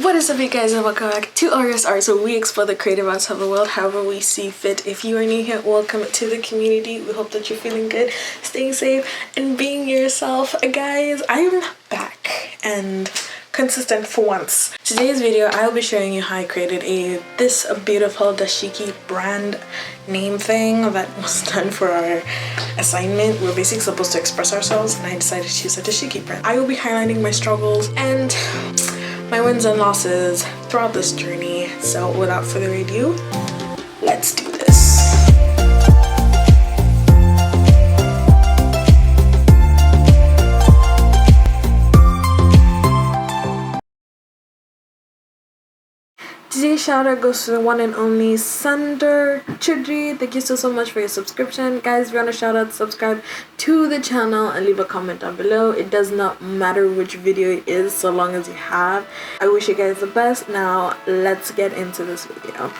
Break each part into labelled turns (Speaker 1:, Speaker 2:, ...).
Speaker 1: What is up, you guys, and welcome back to AureusArts, where we explore the creative arts of the world however we see fit. If you are new here, welcome to the community. We hope that you're feeling good, staying safe, and being yourself. Guys, I'm back and consistent for once. Today's video, I'll be showing you how I created this beautiful dashiki brand name thing that was done for our assignment. We're basically supposed to express ourselves, and I decided to use a dashiki brand. I will be highlighting my struggles and my wins and losses throughout this journey. So without further ado, let's do this. Today's shout out goes to the one and only Sander Chudri. Thank you so much for your subscription. Guys, if you want to shout out, subscribe to the channel and leave a comment down below. It does not matter which video it is, so long as you have. I wish you guys the best. Now let's get into this video.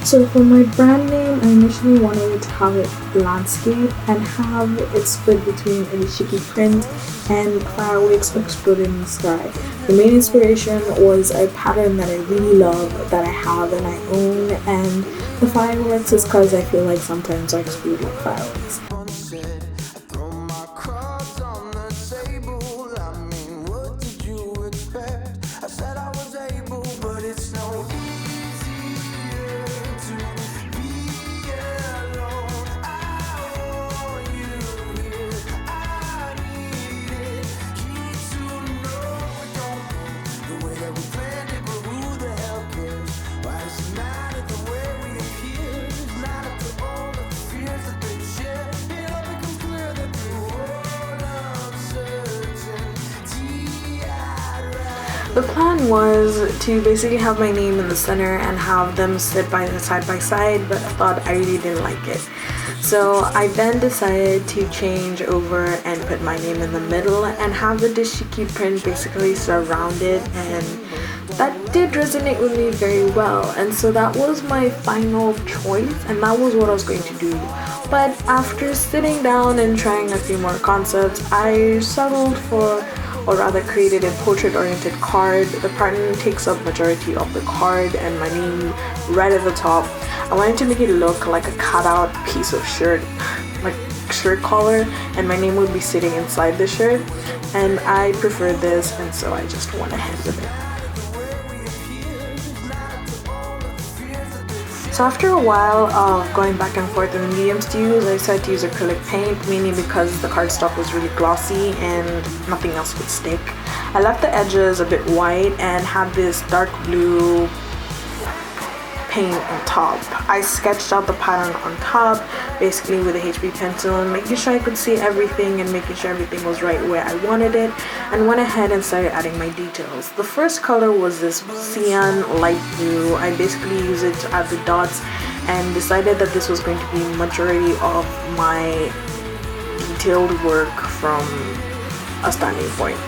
Speaker 1: So for my brand name, I initially wanted to have it landscape and have it split between a dashiki print and fireworks exploding in the sky. The main inspiration was a pattern that I really love, that I have and I own, and the fireworks is because I feel like sometimes I explode like fireworks. The plan was to basically have my name in the center and have them sit side by side, but I thought I really didn't like it. So I then decided to change over and put my name in the middle and have the dashiki print basically surround it, and that did resonate with me very well. And so that was my final choice, and that was what I was going to do. But after sitting down and trying a few more concepts, I settled for, or rather created, a portrait-oriented card. The pattern takes up majority of the card and my name right at the top. I wanted to make it look like a cut-out piece of shirt, like shirt collar, and my name would be sitting inside the shirt, and I preferred this, and so I just went ahead with it. So after a while of going back and forth in the mediums to use, I decided to use acrylic paint, mainly because the cardstock was really glossy and nothing else would stick. I left the edges a bit white and had this dark blue paint on top. I sketched out the pattern on top, basically with a HB pencil, and making sure I could see everything and making sure everything was right where I wanted it, and went ahead and started adding my details. The first color was this cyan light blue. I basically used it to add the dots and decided that this was going to be majority of my detailed work from a standing point.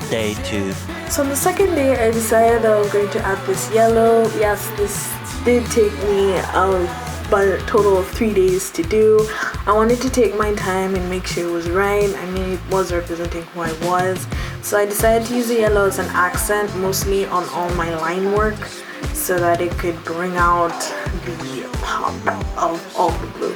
Speaker 2: Day 2.
Speaker 1: So on the second day, I decided that I was going to add this yellow. Yes, this did take me about a total of 3 days to do. I wanted to take my time and make sure it was right. I mean, it was representing who I was. So I decided to use the yellow as an accent, mostly on all my line work, so that it could bring out the pop of all the blue.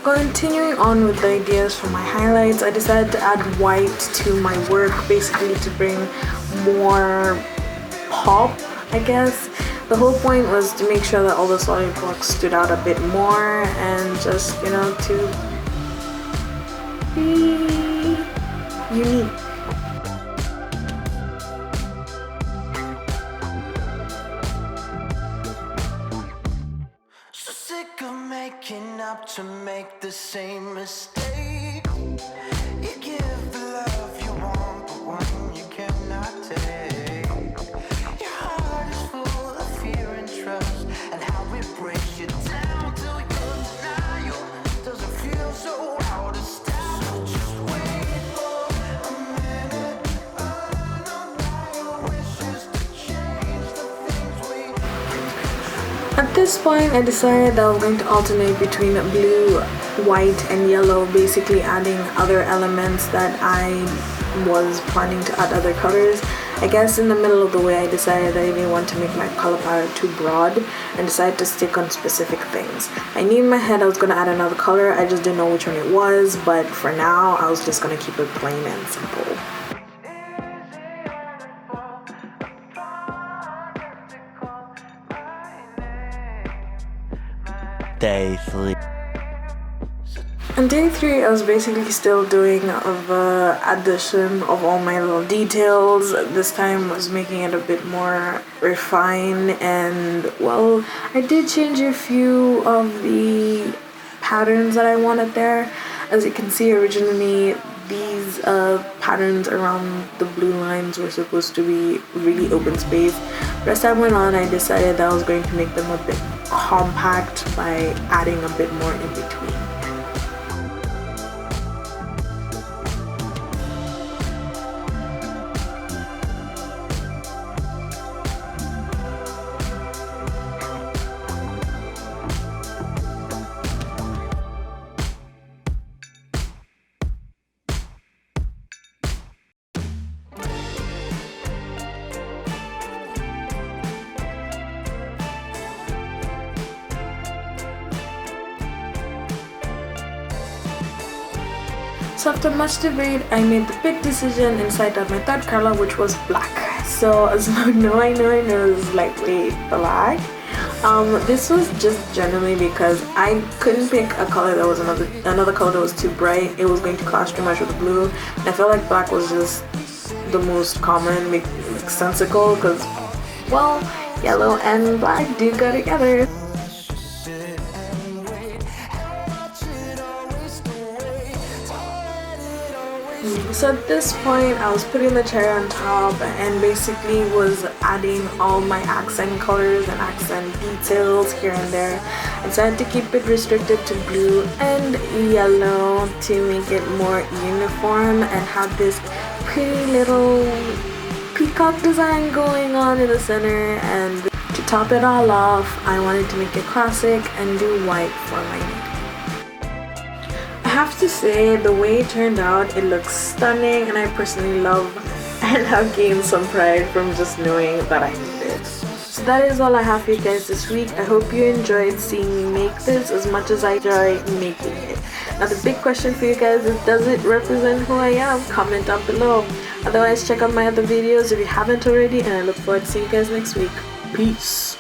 Speaker 1: Continuing on with the ideas for my highlights, I decided to add white to my work, basically to bring more pop, I guess. The whole point was to make sure that all the solid blocks stood out a bit more, and just, you know, to be unique.
Speaker 3: Making up to make the same mistake. You give the love you want, but one you cannot take. Your heart is full of fear and trust, and how it breaks.
Speaker 1: At this point, I decided that I was going to alternate between blue, white, and yellow, basically adding other elements that I was planning to add other colors. I guess in the middle of the way I decided that I didn't want to make my color palette too broad and decided to stick on specific things. I knew in my head I was going to add another color, I just didn't know which one it was, but for now I was just going to keep it plain and simple.
Speaker 2: Day 3.
Speaker 1: On day 3, I was basically still doing the addition of all my little details. This time I was making it a bit more refined, and well, I did change a few of the patterns that I wanted there. As you can see, originally these patterns around the blue lines were supposed to be really open space. But as time went on, I decided that I was going to make them a bit compact by adding a bit more in between. So after much debate, I made the big decision and decided on my third color, which was black. So as I know this is lightly black. This was just generally because I couldn't pick a color that was another color that was too bright. It was going to clash too much with the blue. And I felt like black was just the most common, make sensical, because well, yellow and black do go together. So at this point, I was putting the cherry on top and basically was adding all my accent colors and accent details here and there. I decided to keep it restricted to blue and yellow to make it more uniform and have this pretty little peacock design going on in the center. And to top it all off, I wanted to make it classic and do white for my nail. I have to say, the way it turned out, it looks stunning, and I personally love and have gained some pride from just knowing that I did it. So that is all I have for you guys this week. I hope you enjoyed seeing me make this as much as I enjoy making it. Now the big question for you guys is, does it represent who I am? Comment down below. Otherwise, check out my other videos if you haven't already, and I look forward to seeing you guys next week. Peace.